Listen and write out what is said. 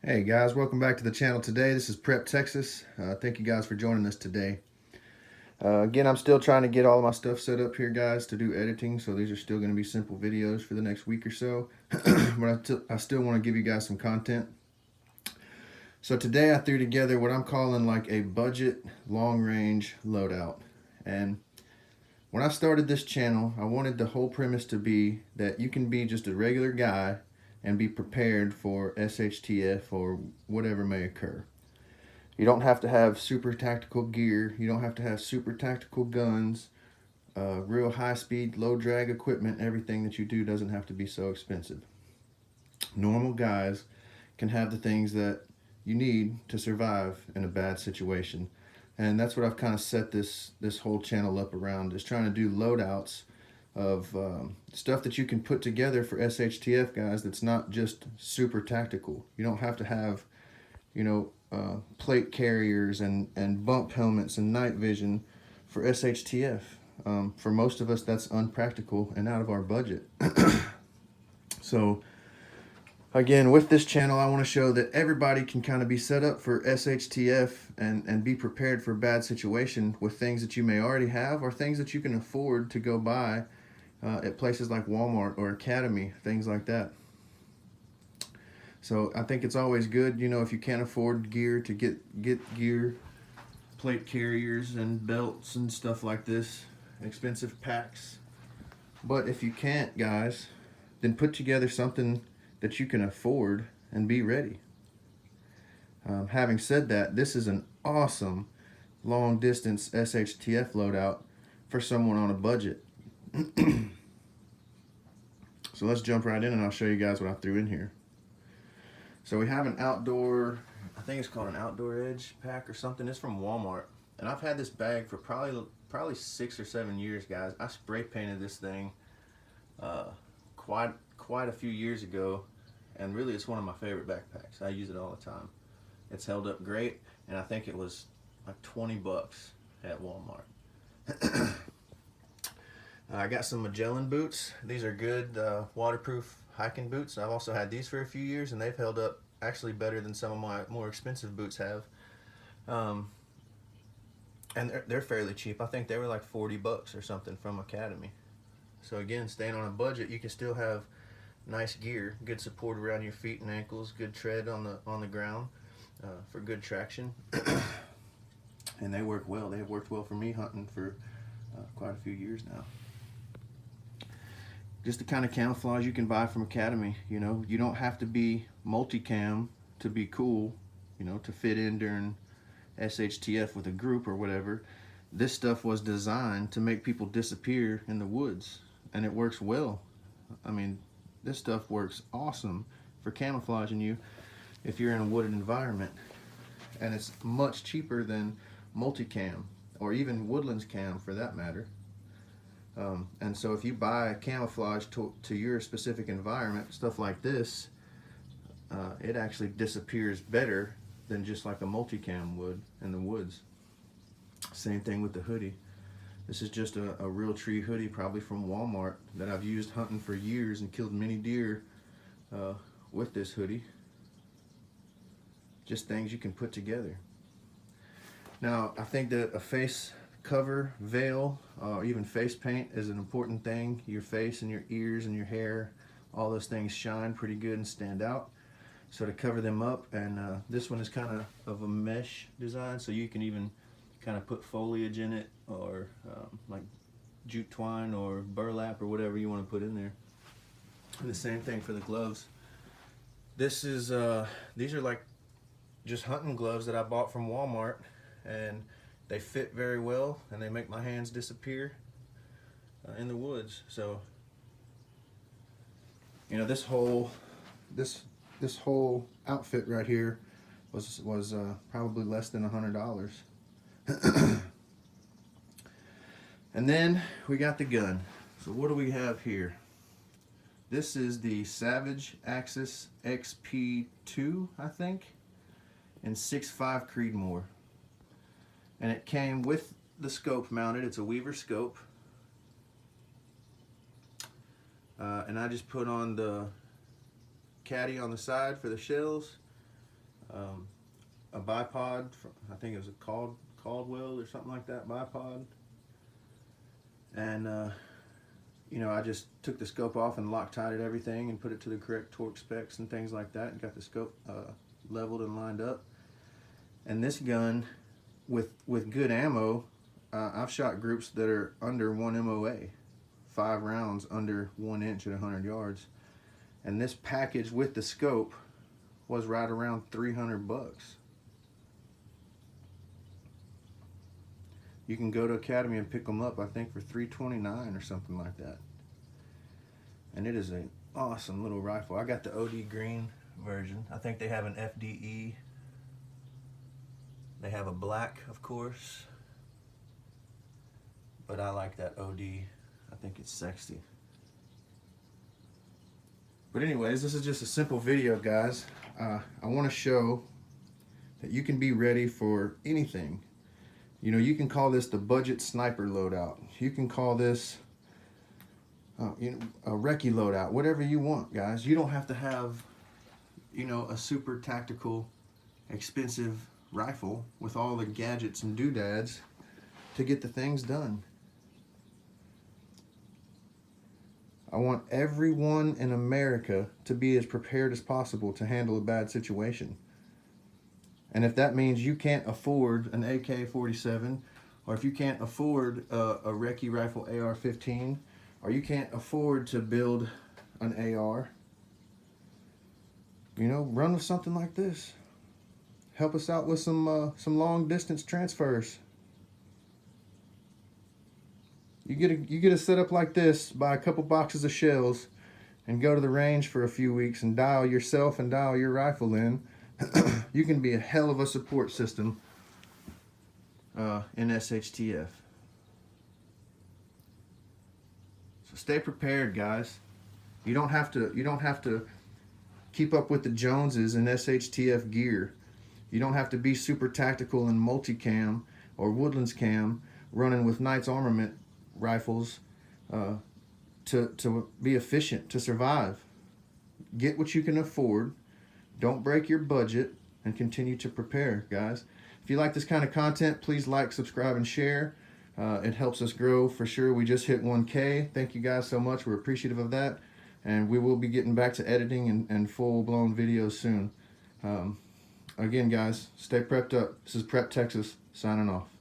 Hey guys, welcome back to the channel today. This is PrepTexas. Thank you guys for joining us today. Again, I'm still trying to get all of my stuff set up here, guys, to do editing. So these are still going to be simple videos for the next week or so. But I still want to give you guys some content. So today I threw together what I'm calling like a budget long-range loadout. And when I started this channel, I wanted the whole premise to be that you can be just a regular guy and be prepared for SHTF or whatever may occur. You don't have to have super tactical gear. You don't have to have super tactical guns, real high speed, low drag equipment. Everything that you do doesn't have to be so expensive. Normal guys can have the things that you need to survive in a bad situation. And that's what I've kind of set this whole channel up around, is trying to do loadouts of stuff that you can put together for SHTF guys that's not just super tactical. You don't have to have, plate carriers and bump helmets and night vision for SHTF. For most of us, that's unpractical and out of our budget. So again, with this channel, I want to show that everybody can kind of be set up for SHTF and be prepared for a bad situation with things that you may already have or things that you can afford to go buy at places like Walmart or Academy, things like that. So I think it's always good, if you can't afford gear, to get gear, plate carriers and belts and stuff like this, expensive packs. But if you can't, guys, then put together something that you can afford and be ready. Having said that, this is an awesome long distance SHTF loadout for someone on a budget. So let's jump right in and I'll show you guys what I threw in here. So we have an outdoor, I think it's called an Outdoor Edge pack or something. It's from Walmart. And I've had this bag for probably 6 or 7 years, guys. I spray painted this thing quite a few years ago. And really it's one of my favorite backpacks. I use it all the time. It's held up great, and I think it was like 20 bucks at Walmart. I got some Magellan boots. These are good waterproof hiking boots. I've also had these for a few years, and they've held up actually better than some of my more expensive boots have. And they're fairly cheap. I think they were like 40 bucks or something from Academy. So again, staying on a budget, you can still have nice gear, good support around your feet and ankles, good tread on the ground for good traction. And they work well. They have worked well for me hunting for quite a few years now. Just the kind of camouflage you can buy from Academy. You don't have to be multicam to be cool, to fit in during SHTF with a group or whatever. This stuff was designed to make people disappear in the woods, and it works well. I mean, this stuff works awesome for camouflaging you if you're in a wooded environment, and it's much cheaper than multicam or even Woodlands cam for that matter. And so if you buy camouflage to your specific environment, stuff like this, it actually disappears better than just like a multicam would in the woods. Same thing with the hoodie. This is just a real tree hoodie, probably from Walmart, that I've used hunting for years and killed many deer with this hoodie. Just things you can put together. Now, I think that a face cover, veil, or even face paint is an important thing. Your face and your ears and your hair, all those things shine pretty good and stand out. So to cover them up, and this one is kind of a mesh design, so you can even kind of put foliage in it, or like jute twine or burlap or whatever you want to put in there. And the same thing for the gloves. These are like just hunting gloves that I bought from Walmart, and they fit very well, and they make my hands disappear in the woods. So this whole outfit right here was probably less than $100. And then we got the gun. So what do we have here? This is the Savage Axis XP2, I think, in 6.5 Creedmoor. And it came with the scope mounted. It's a Weaver scope. And I just put on the caddy on the side for the shells, a bipod, I think it was a Caldwell or something like that, bipod. And you know, I just took the scope off and Loctited everything and put it to the correct torque specs and things like that, and got the scope leveled and lined up. And this gun, with good ammo, I've shot groups that are under 1 MOA, 5 rounds under 1 inch at 100 yards. And this package with the scope was right around 300 bucks. You can go to Academy and pick them up, I think, for $329 or something like that. And it is an awesome little rifle. I got the OD green version. I think they have an FDE. They have a black, of course. But I like that OD. I think it's sexy. But anyways, this is just a simple video, guys. I want to show that you can be ready for anything. You know, you can call this the budget sniper loadout. You can call this you know, a recce loadout, whatever you want, guys. You don't have to have, you know, a super tactical, expensive rifle with all the gadgets and doodads to get the things done. I want everyone in America to be as prepared as possible to handle a bad situation. And if that means you can't afford an AK-47, or if you can't afford a recce rifle AR-15, or you can't afford to build an AR, you know, run with something like this. Help us out with some long distance transfers. You get a setup like this, buy a couple boxes of shells, and go to the range for a few weeks and dial yourself and dial your rifle in. You can be a hell of a support system in SHTF. So stay prepared, guys. You don't have to keep up with the Joneses in SHTF gear. You don't have to be super tactical in multicam or woodlands cam running with Knight's Armament rifles to be efficient, to survive. Get what you can afford. Don't break your budget, and continue to prepare, guys. If you like this kind of content, please like, subscribe, and share. It helps us grow for sure. We just hit 1K. Thank you guys so much. We're appreciative of that. And we will be getting back to editing and full-blown videos soon. Again, guys, stay prepped up. This is PrepTexas signing off.